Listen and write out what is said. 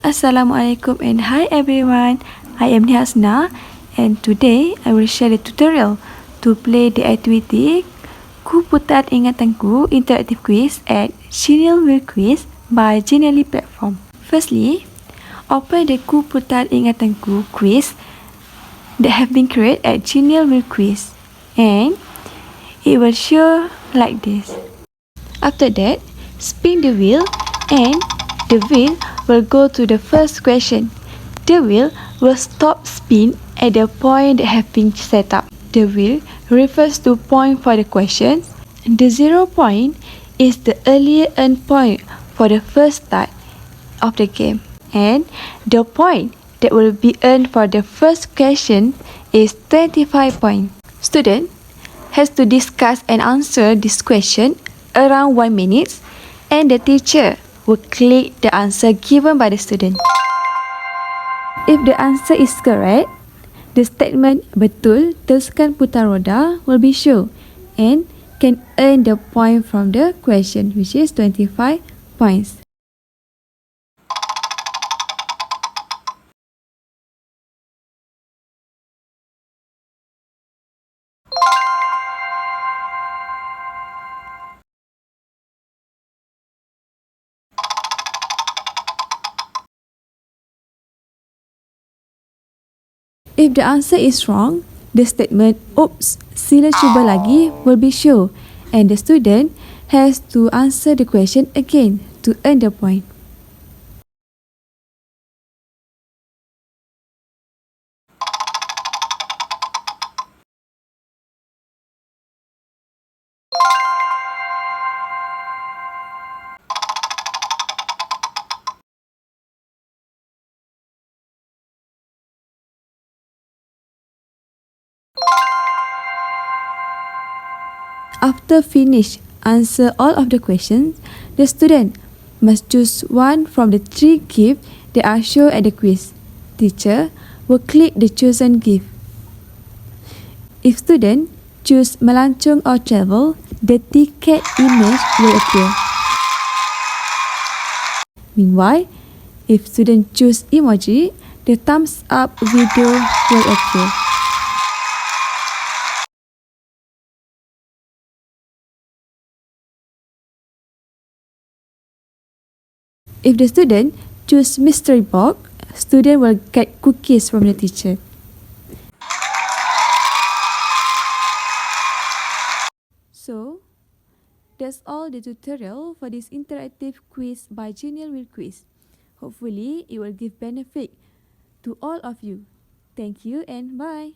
Assalamualaikum and hi everyone. I am Hasna and today I will share a tutorial to play the activity Putar Ingtanku interactive quiz at Genial quiz by Genial platform. Firstly, open the Putar Ingtanku quiz that have been created at Genial quiz and it will show like this. After that, spin the wheel and the wheel will go to the first question. The wheel will stop spin at the point that have been set up. The wheel refers to point for the question. The 0 point is the earlier end point for the first start of the game. And the point that will be earned for the first question is 25 points. Student has to discuss and answer this question around 1 minute and the teacher will click the answer given by the student. If the answer is correct, the statement betul teruskan putar roda will be shown and can earn the point from the question, which is 25 points. If the answer is wrong, the statement "Oops, sila cuba lagi" will be shown and the student has to answer the question again to earn the point. After finish answer all of the questions, the student must choose one from the 3 gifts that are shown at the quiz. Teacher will click the chosen gift. If student choose melancong or travel, the ticket image will appear. Meanwhile, if student choose emoji, the thumbs up video will appear. If the student choose mystery box, student will get cookies from the teacher. So, that's all the tutorial for this interactive quiz by Genial Quiz. Hopefully, it will give benefit to all of you. Thank you and bye.